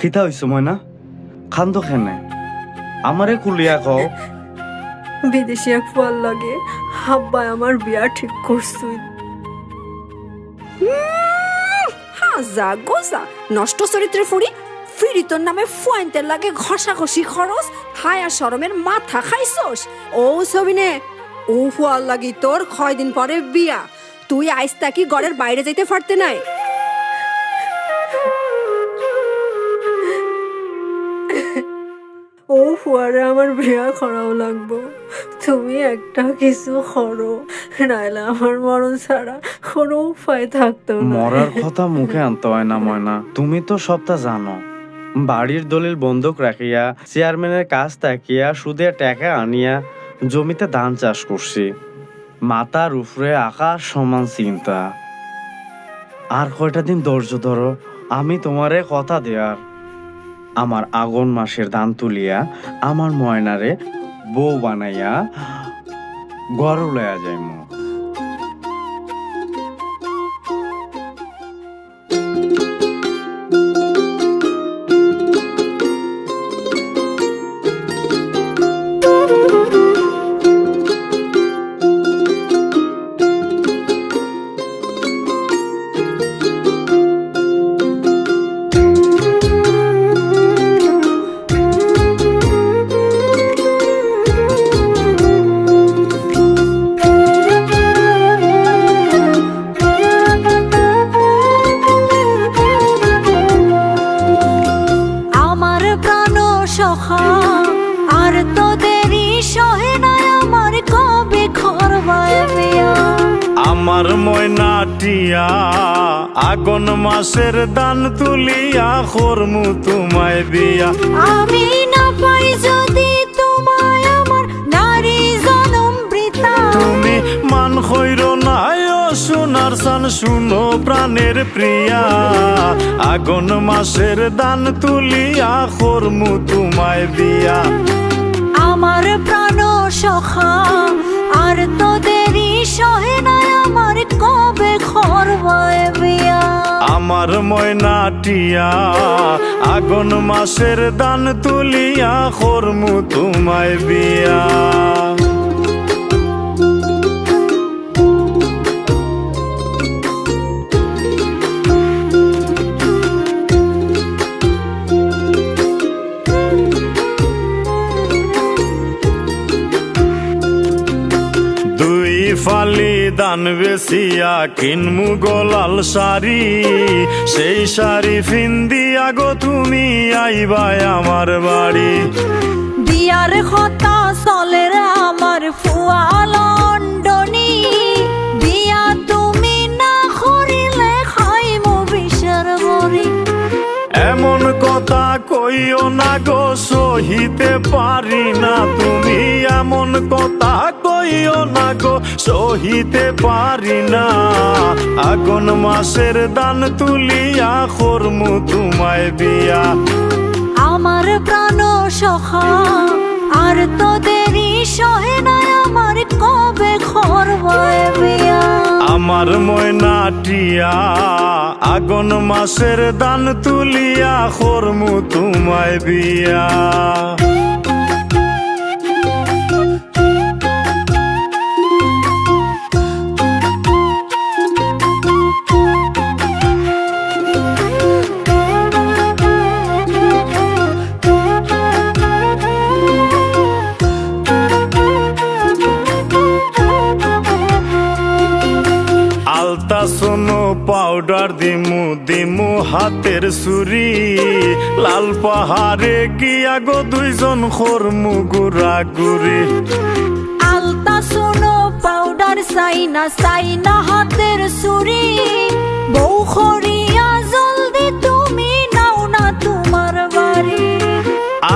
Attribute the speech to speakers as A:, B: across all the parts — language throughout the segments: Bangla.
A: খিতা হইছ ময়না খান্দ খেনে আমারে কুলিয়া কও
B: বিদেশি এক ফল লাগে হাব্বা আমার বিয়া ঠিক করছুই হাজা গোজা নষ্ট চরিত্রে ফুড়ি ফিরি তোর নামে ফুয়াইতে লাগে ঘষাঘষি খরচ হায়া শরমের মাথা খাইছস ও সবিনে ও ফুয়াল লাগি তোর 6 দিন পরে বিয়া তুই আইস তাকি ঘরের বাইরে যাইতে পারতে নাই ও ফুয়ারে আমার বিয়া করাও লাগবো তুমি একটা কিছু করো নাইলে আমার মরণ ছাড়া কোনো উপায় থাকতো না
A: মরার কথা মুখে আনতে হয় না ময়না তুমি তো সবটা জানো বাড়ির দলিল বন্ধক রাখিয়া চেয়ারম্যানের কাজ তাকিয়া সুদে টাকা আনিয়া জমিতে ধান চাষ করছি মাথার উপরে আকাশ সমান চিন্তা আর কয়টা দিন ধৈর্য ধরো আমি তোমারে কথা দেয়ার আমার আগুন মাসের ধান তুলিয়া আমার ময়নারে বউ বানাইয়া ঘর লয়া যাইমু
C: আমার ময়নাটিয়া আগুন মাসের দান তুলিয়া করমু তোমায় বিয়া
D: আমি না পাই যদি তোমায় আমার নারী জনম বৃতা
C: তুমি মান হইর নাই ও সোনার সান শুনো প্রাণের প্রিয়া আগুন মাসের দান তুলিয়া করমু তোমায় বিয়া
D: আমার প্রাণ সখা আর তো দেরি সহে না আমার কবে করবায় বিয়া
C: আমার ময়নাটিয়া আগুন মাসের দান তুলিয়া করমু তোমায় বিয়া ফালি দান বেসিয়া কিনমু গোলাল শাড়ি সেই শাড়ি ফিন্দিয়া গো তুমি আইবাই আমার বাড়ি
D: বিয়ার কথা চলে আমার ফুয়া লন্ডনী বিয়া তুমি না করিলে খাইমু বিষের বড়ি
C: এমন কথা কইও না গো সহিতে পারি না তুমি এমন কথা কইও না গো সহিতে পারি না আগুন মাসের দান তুলিয়া করমু তোমায় বিয়া
D: আমার প্রাণ সখা আর তো দেরি সহে না আমার কবে করবায় বিয়া
C: আমার ময়নাটিয়া আগুন মাসের দান তুলিয়া করমু তোমায় বিয়া আলতা শোনো পাউডার দিমু দিমু হাতের সুরি লাল পাহাড়ে গিয়া গো দুইজন খরমু গুড়া গুড়ি
D: আলতা শোনো পাউডার সাইনা হাতের সুরি বউ খরিয়া জলদি তুমি নাও না তোমার বাড়ি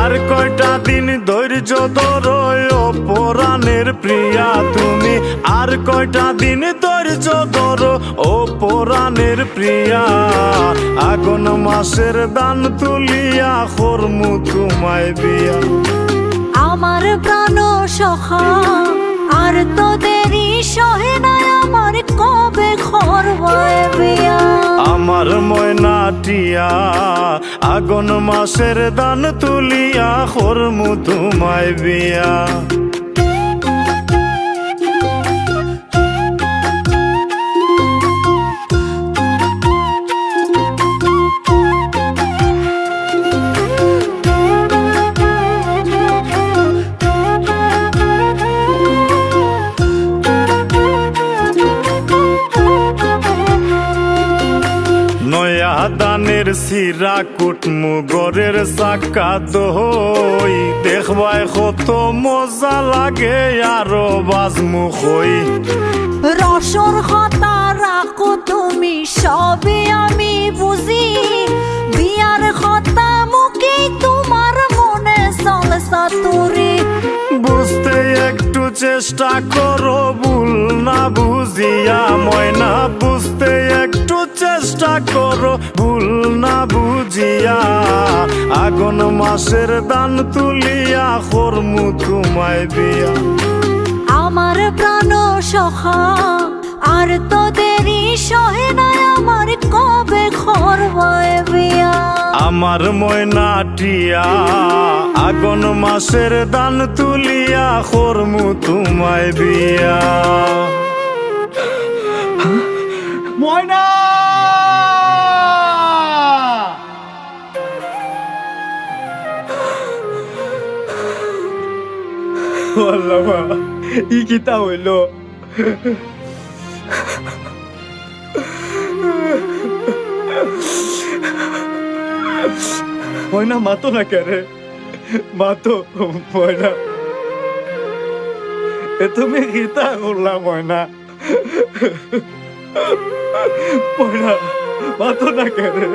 C: আর কয়টা দিন ধৈর্য ধরো পরাণের প্রিয়া তুমি আর কয়টা দিন ধৈর্য ধরো ও পরাণের প্রিয়া আগুন মাসের দান তুলিয়া করমু তোমায় বিয়া
D: আমার প্রাণ সখা আর তো দেরি সহে না আমার কবে খরবায় বিয়া
C: আমার ময়নাটিয়া আগুন মাসের দান তুলিয়া করমু তোমায় বিয়া নয়া দানের সিরা কুটমু গরের চাকা দই দেখবাই কত মজা লাগে আরো বাজমু কই
D: রসর কথা রাখো তুমি সবই আমি বুঝি বিয়ার কথা মুখে তোমার মনে চলসা তুরি
C: বুঝতে একটু চেষ্টা করো ভুল না বুঝিয়া ময়না বুঝতে একটু চেষ্টা করো ভুল না বুঝিয়া আগুন মাসের দান তুলিয়া করমু তোমায় বিয়া
D: আমার প্রাণ সখা আর তো দেরি সহে না আমার কবে খরবায় বিয়া
C: আমার ময়নাটিয়া আগুন মাসের দান তুলিয়া করমু তোমায় বিয়া
A: ময়না আল্লাহ ই কিতা হইল ময়না মাতো না কেরে মাতো ময়না এ তুমি কিতা করলা ময়না ময়না মাতো না কেরে